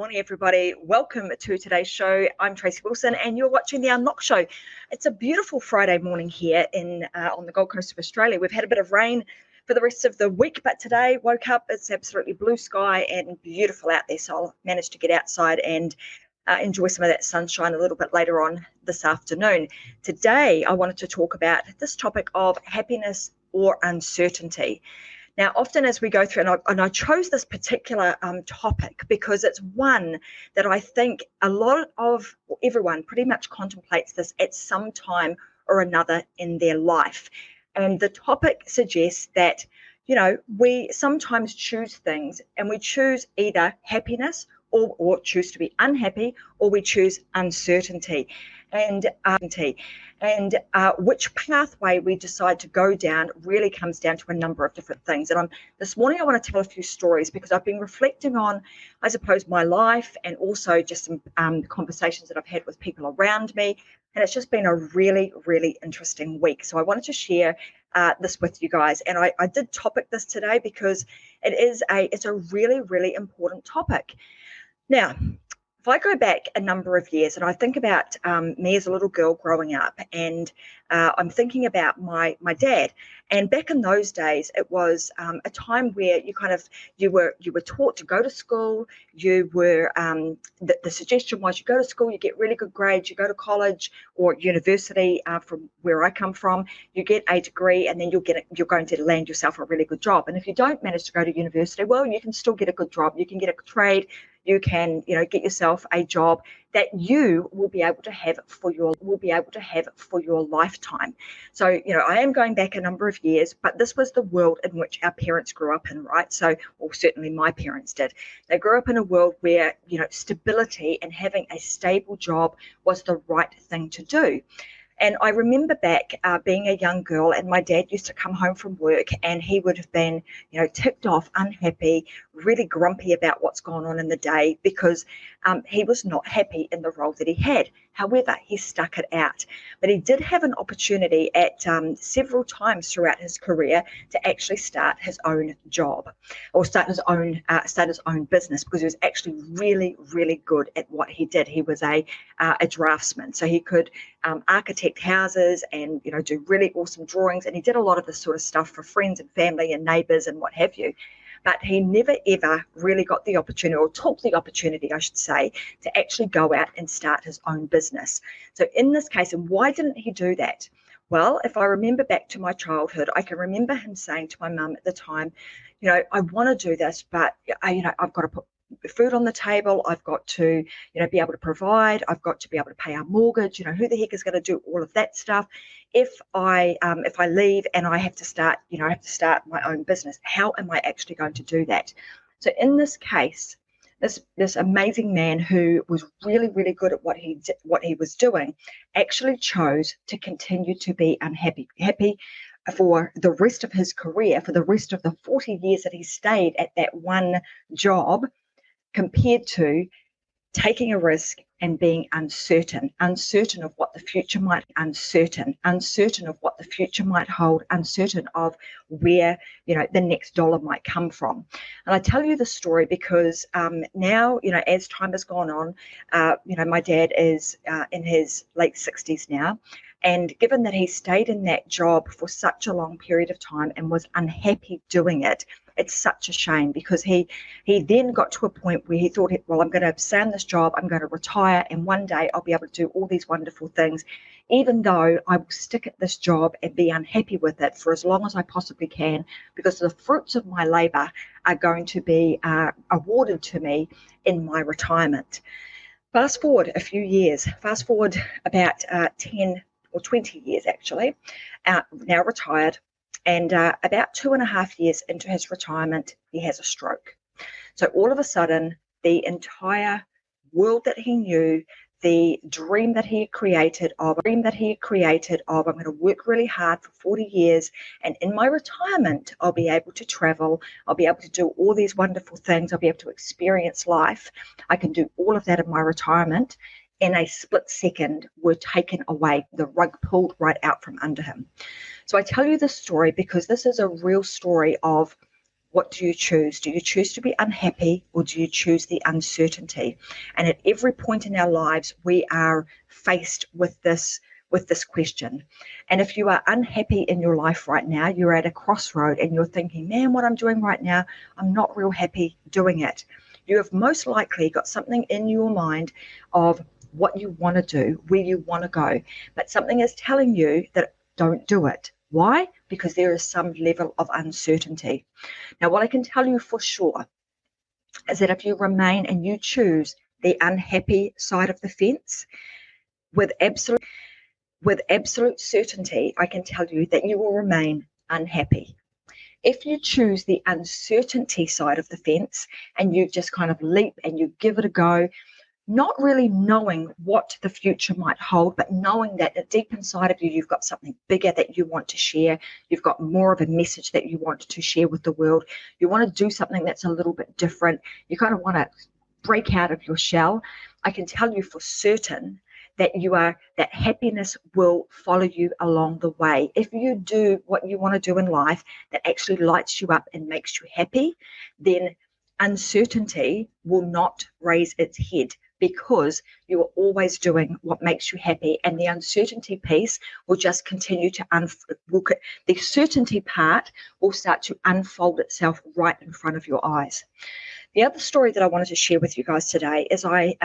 morning, everybody. Welcome to today's show. I'm Tracy Wilson, and you're watching The Unlock Show. It's a beautiful Friday morning here on the Gold Coast of Australia. We've had a bit of rain for the rest of the week, but today woke up, it's absolutely blue sky and beautiful out there. So I'll manage to get outside and enjoy some of that sunshine a little bit later on this afternoon. Today, I wanted to talk about this topic of happiness or uncertainty. Now, often as we go through, and I chose this particular topic because it's one that I think a lot of everyone pretty much contemplates this at some time or another in their life. And the topic suggests that, we sometimes choose things and we choose either happiness or choose to be unhappy, or we choose uncertainty. And which pathway we decide to go down really comes down to a number of different things. And this morning I want to tell a few stories because I've been reflecting on, I suppose, my life and also just some conversations that I've had with people around me. And it's just been a really, really interesting week. So I wanted to share this with you guys. And I did topic this today because it's a really, really important topic. Now, if I go back a number of years and I think about me as a little girl growing up, and I'm thinking about my dad. And back in those days, it was a time where you were taught to go to school. You were the suggestion was you go to school, you get really good grades, you go to college or university. From where I come from, you get a degree, and then you're going to land yourself a really good job. And if you don't manage to go to university, well, you can still get a good job. You can get a trade. You can, get yourself a job that you will be able to have for your lifetime. So, I am going back a number of years, but this was the world in which our parents grew up in, right? So, or certainly my parents did. They grew up in a world where, stability and having a stable job was the right thing to do. And I remember back being a young girl, and my dad used to come home from work and he would have been, ticked off, unhappy, really grumpy about what's gone on in the day because he was not happy in the role that he had. However, he stuck it out. But he did have an opportunity at several times throughout his career to actually start his own job or start his own business, because he was actually really, really good at what he did. He was a draftsman, so he could architect houses and do really awesome drawings, and he did a lot of this sort of stuff for friends and family and neighbours and what have you. But he never ever really got the opportunity, or took the opportunity, I should say, to actually go out and start his own business. So in this case, and why didn't he do that? Well, if I remember back to my childhood, I can remember him saying to my mum at the time, I want to do this, but I've got to put food on the table. I've got to, be able to provide. I've got to be able to pay our mortgage. Who the heck is going to do all of that stuff? If I leave and I have to start, my own business, how am I actually going to do that? So in this case, this amazing man who was really, really good at what he was doing, actually chose to continue to be unhappy, for the rest of his career, for the rest of the 40 years that he stayed at that one job, compared to taking a risk and being uncertain of what the future might, uncertain of what the future might hold, uncertain of where, the next dollar might come from. And I tell you the story because now, as time has gone on, my dad is in his late 60s now. And given that he stayed in that job for such a long period of time and was unhappy doing it, it's such a shame, because he then got to a point where he thought, well, I'm going to stay in this job, I'm going to retire, and one day I'll be able to do all these wonderful things, even though I will stick at this job and be unhappy with it for as long as I possibly can, because the fruits of my labor are going to be awarded to me in my retirement. Fast forward a few years, about 10 or 20 years actually, now retired, and about 2.5 years into his retirement, he has a stroke. So all of a sudden, the entire world that he knew, the dream that he had created of, I'm going to work really hard for 40 years, and in my retirement, I'll be able to travel, I'll be able to do all these wonderful things, I'll be able to experience life. I can do all of that in my retirement. In a split second, were taken away, the rug pulled right out from under him. So I tell you this story because this is a real story of What do you choose? Do you choose to be unhappy, or do you choose the uncertainty? And at every point in our lives, we are faced with this question. And if you are unhappy in your life right now, you're at a crossroad and you're thinking, man, what I'm doing right now, I'm not real happy doing it. You have most likely got something in your mind of what you want to do, where you want to go, but something is telling you that don't do it. Why? Because there is some level of uncertainty. Now, what I can tell you for sure is that if you remain and you choose the unhappy side of the fence, with absolute certainty, I can tell you that you will remain unhappy. If you choose the uncertainty side of the fence and you just kind of leap and you give it a go, not really knowing what the future might hold, but knowing that deep inside of you, you've got something bigger that you want to share. You've got more of a message that you want to share with the world. You want to do something that's a little bit different. You kind of want to break out of your shell. I can tell you for certain that that happiness will follow you along the way. If you do what you want to do in life that actually lights you up and makes you happy, then uncertainty will not raise its head, because you are always doing what makes you happy, and the uncertainty piece will just continue to the certainty part will start to unfold itself right in front of your eyes. The other story that I wanted to share with you guys today is I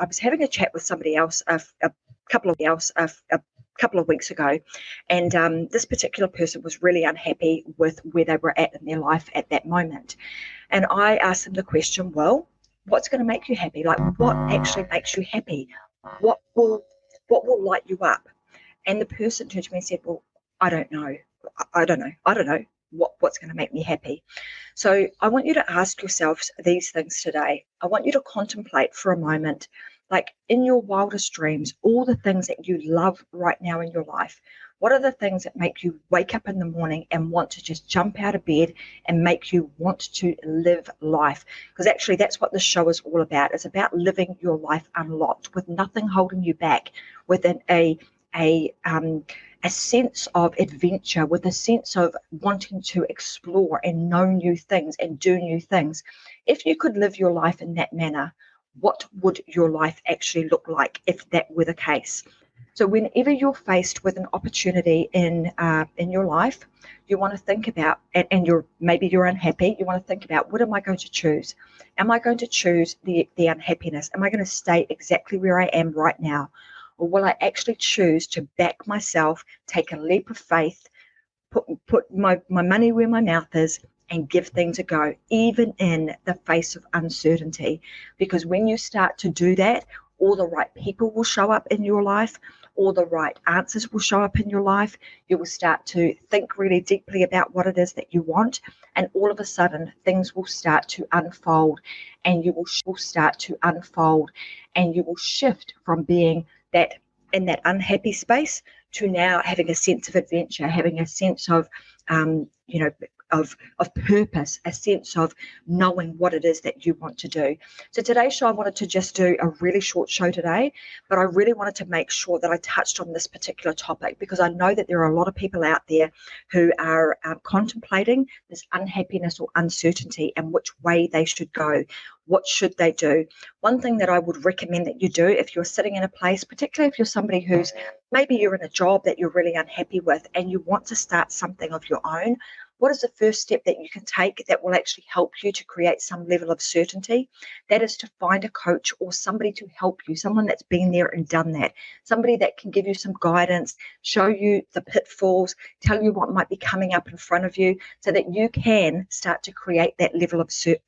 was having a chat with somebody else a couple of weeks ago, and this particular person was really unhappy with where they were at in their life at that moment. And I asked them the question, well, what's going to make you happy? Like, what actually makes you happy? What will light you up? And the person turned to me and said, well, I don't know what's going to make me happy. So I want you to ask yourselves these things today. I want you to contemplate for a moment, like in your wildest dreams, all the things that you love right now in your life. What are the things that make you wake up in the morning and want to just jump out of bed and make you want to live life? Because actually that's what the show is all about. It's about living your life unlocked, with nothing holding you back, within a sense of adventure, with a sense of wanting to explore and know new things and do new things. If you could live your life in that manner, what would your life actually look like if that were the case? So whenever you're faced with an opportunity in your life, you want to think about, and maybe you're unhappy, you want to think about, what am I going to choose? Am I going to choose the unhappiness? Am I going to stay exactly where I am right now? Or will I actually choose to back myself, take a leap of faith, put my money where my mouth is, and give things a go, even in the face of uncertainty? Because when you start to do that, all the right people will show up in your life, all the right answers will show up in your life. You will start to think really deeply about what it is that you want, and all of a sudden things will start to unfold, and you will shift from being that in that unhappy space to now having a sense of adventure, having a sense of of purpose, a sense of knowing what it is that you want to do. So today's show, I wanted to just do a really short show today, but I really wanted to make sure that I touched on this particular topic, because I know that there are a lot of people out there who are contemplating this unhappiness or uncertainty and which way they should go. What should they do? One thing that I would recommend that you do, if you're sitting in a place, particularly if you're somebody who's maybe you're in a job that you're really unhappy with and you want to start something of your own, what is the first step that you can take that will actually help you to create some level of certainty? That is to find a coach or somebody to help you, someone that's been there and done that, somebody that can give you some guidance, show you the pitfalls, tell you what might be coming up in front of you, so that you can start to create that level of certainty,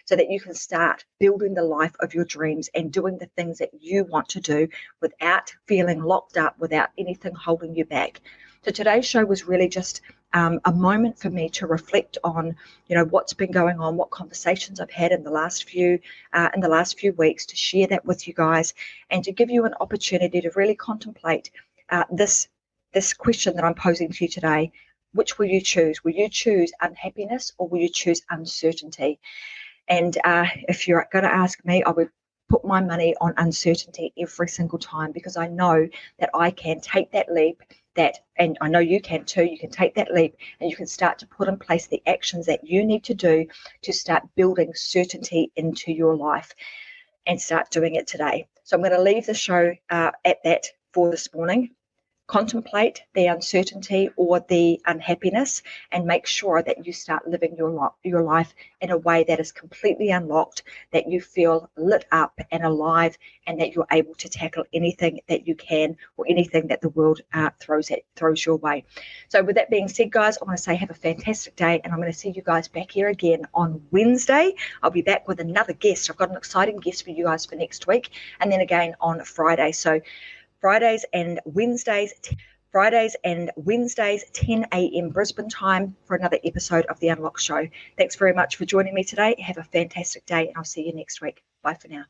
so that you can start building the life of your dreams and doing the things that you want to do without feeling locked up, without anything holding you back. So today's show was really just a moment for me to reflect on, what's been going on, what conversations I've had in the last few weeks, to share that with you guys, and to give you an opportunity to really contemplate this question that I'm posing to you today. Which will you choose? Will you choose unhappiness, or will you choose uncertainty? And if you're going to ask me, I would put my money on uncertainty every single time, because I know that I can take that leap, that, and I know you can too, you can take that leap and you can start to put in place the actions that you need to do to start building certainty into your life, and start doing it today. So I'm going to leave the show at that for this morning. Contemplate the uncertainty or the unhappiness, and make sure that you start living your life in a way that is completely unlocked, that you feel lit up and alive, and that you're able to tackle anything that you can, or anything that the world throws your way. So with that being said, guys, I want to say have a fantastic day, and I'm going to see you guys back here again on Wednesday. I'll be back with another guest. I've got an exciting guest for you guys for next week, and then again on Friday. So Fridays and Wednesdays, 10 a.m. Brisbane time, for another episode of The Unlock Show. Thanks very much for joining me today. Have a fantastic day, and I'll see you next week. Bye for now.